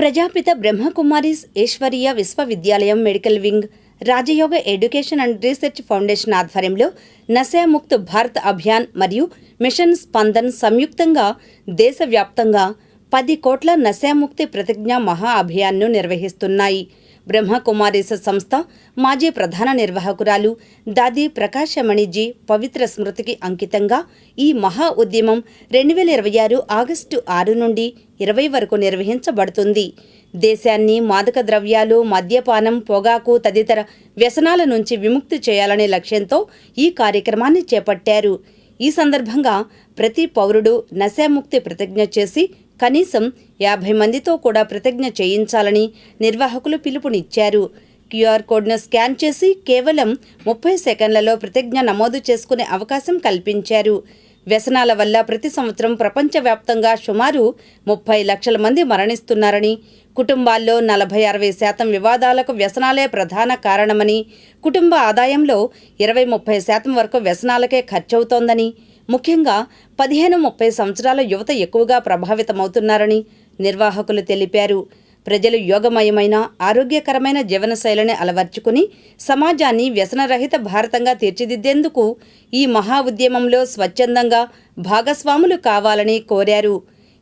Prajapita Brahmakumaris Ishwariya Vishwavidyalaya medical wing, Rajayoga education and research foundation ఆధ్వర్యంలో నశాముక్త్ భారత్ అభియాన్ మరియు machine స్పందన్ సంయుక్తంగా దేశవ్యాప్తంగా 10 కోట్ల నశాముక్తి ప్రతిజ్ఞ మహా అభియాన్ను నిర్వహిస్తున్నాయి. బ్రహ్మకుమారీస్ సంస్థ మాజీ ప్రధాన నిర్వాహకురాలు దాది ప్రకాశమణిజీ పవిత్ర స్మృతికి అంకితంగా ఈ మహా ఉద్యమం 2026 ఆగస్టు 6 నుండి 20 వరకు నిర్వహించబడుతుంది. దేశాన్ని మాదక ద్రవ్యాలు, మద్యపానం, పొగాకు తదితర వ్యసనాల నుంచి విముక్తి చేయాలనే లక్ష్యంతో ఈ కార్యక్రమాన్ని చేపట్టారు. ఈ సందర్భంగా ప్రతి పౌరుడు నశాముక్తి ప్రతిజ్ఞ చేసి కనీసం 50 మందితో కూడా ప్రతిజ్ఞ చేయించాలని నిర్వాహకులు పిలుపునిచ్చారు. క్యూఆర్ కోడ్ను స్కాన్ చేసి కేవలం 30 సెకండ్లలో ప్రతిజ్ఞ నమోదు చేసుకునే అవకాశం కల్పించారు. వ్యసనాల వల్ల ప్రతి సంవత్సరం ప్రపంచవ్యాప్తంగా సుమారు 30 లక్షల మంది మరణిస్తున్నారని, కుటుంబాల్లో 40-60% వివాదాలకు వ్యసనాలే ప్రధాన కారణమని, కుటుంబ ఆదాయంలో 20-30% వరకు వ్యసనాలకే ఖర్చవుతోందని, ముఖ్యంగా 15-30 సంవత్సరాల యువత ఎక్కువగా ప్రభావితమవుతున్నారని నిర్వాహకులు తెలిపారు. ప్రజలు యోగమయమైన ఆరోగ్యకరమైన జీవనశైలిని అలవర్చుకుని సమాజాన్ని వ్యసనరహిత భారతంగా తీర్చిదిద్దేందుకు ఈ మహా ఉద్యమంలో స్వచ్ఛందంగా భాగస్వాములు కావాలని కోరారు.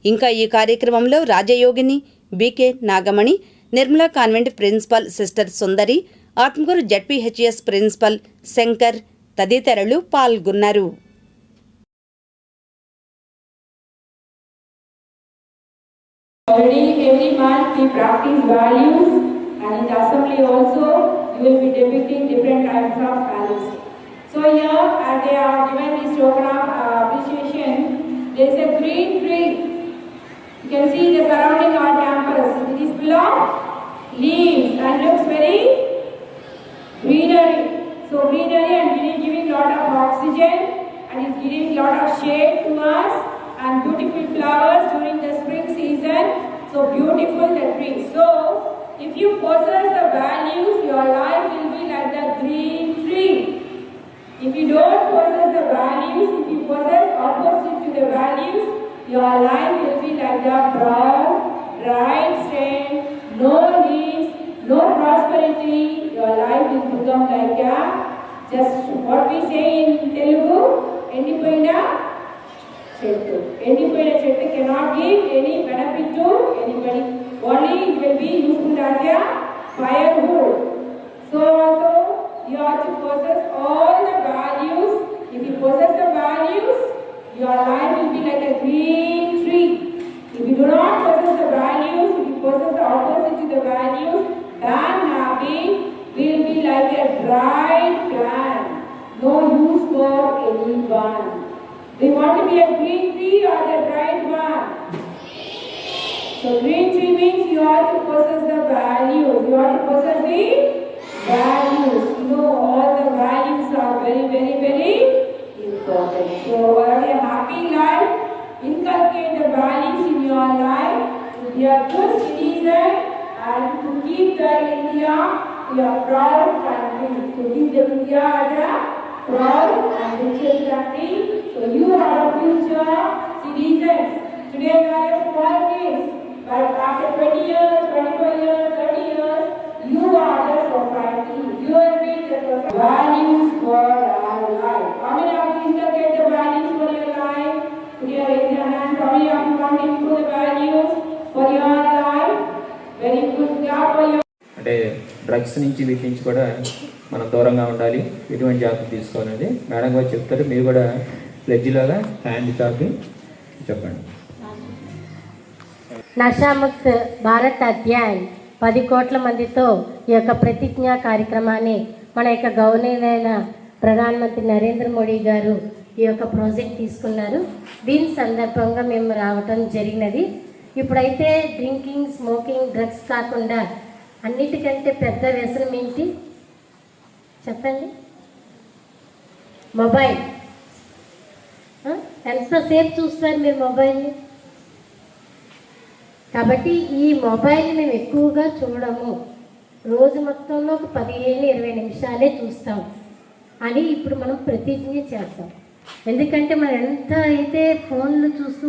ఇంకా ఈ కార్యక్రమంలో Rajayogini BK Nagamani, Nirmala convent principal sister Sundari, Atmakur ZPHS principal Shankar తదితరులు పాల్గొన్నారు. Already every month we practice values, and in the assembly also you will be depicting different types of values. So here, as they are given this token of appreciation, there is a green tree. You can see the surrounding our campus. It is full of leaves and looks very greenery. So greenery and giving lot of oxygen, and is giving lot of shade to us, and beautiful flowers during the spring season. So beautiful the tree. So if you possess the values, your life will be like the green tree. If you don't possess the values, if you possess opposite to the values, your life will be like the brown, dry sand, no leaves, no prosperity. Your life will become like a, just what we say in Telugu, endipoyina chettu. Endipoyina chettu cannot give any benefit to anybody. Only it will be useful as a firewood. So also you have to possess all the values. If you possess the values, your life will be like a green tree. If you do not possess the values, if you possess the opposite to the values, then habit will be like a dry plant, no use for anyone. Do you want to be a green tree or the dried one? So green tree means you have to possess the values. You have to possess the values. You know, all the values are very, very, very important. So have a happy life. Inculcate the values in your life to be a good citizen and to keep the India your proud country. To keep the India as a proud and richest country. So you are a future citizens. Today you are a small kids, but after 20 years, 25 years, 30 years, you are the society. You will be the society. Values for our life. How many of you inculcate the values for your life? Could you raise your hand? How many of you want to improve the values for your life? Very good job for your. అంటే drugs నుంచి వీటి నుంచి కూడా మనం దూరంగా ఉండాలి, ఎటువంటి జాగ్రత్త తీసుకోవాలని మేడం గారు చెప్తారు. మీరు కూడా ప్లెడ్జ్లాగా హ్యాండ్ తాపి చెప్పండి. నశాముక్త్ భారత్ అధ్యాయ్ 10 కోట్ల మందితో ఈ యొక్క ప్రతిజ్ఞా కార్యక్రమాన్ని మన యొక్క గౌరవనీయులైన ప్రధానమంత్రి నరేంద్ర మోడీ గారు ఈ యొక్క ప్రాజెక్ట్ తీసుకున్నారు. దీని సందర్భంగా మేము రావటం జరిగినది. ఇప్పుడైతే డ్రింకింగ్, స్మోకింగ్, డ్రగ్స్ కాకుండా అన్నిటికంటే పెద్ద వ్యసనం ఏంటి చెప్పండి? మొబైల్. ఎంతసేపు చూస్తారు మీరు మొబైల్ని? కాబట్టి ఈ మొబైల్ని మేము ఎక్కువగా చూడము, రోజు మొత్తంలో ఒక 15-20 నిమిషాలే చూస్తాం అని ఇప్పుడు మనం ప్రతిజ్ఞ చేస్తాం. ఎందుకంటే మనం ఎంత అయితే ఫోన్లు చూస్తూ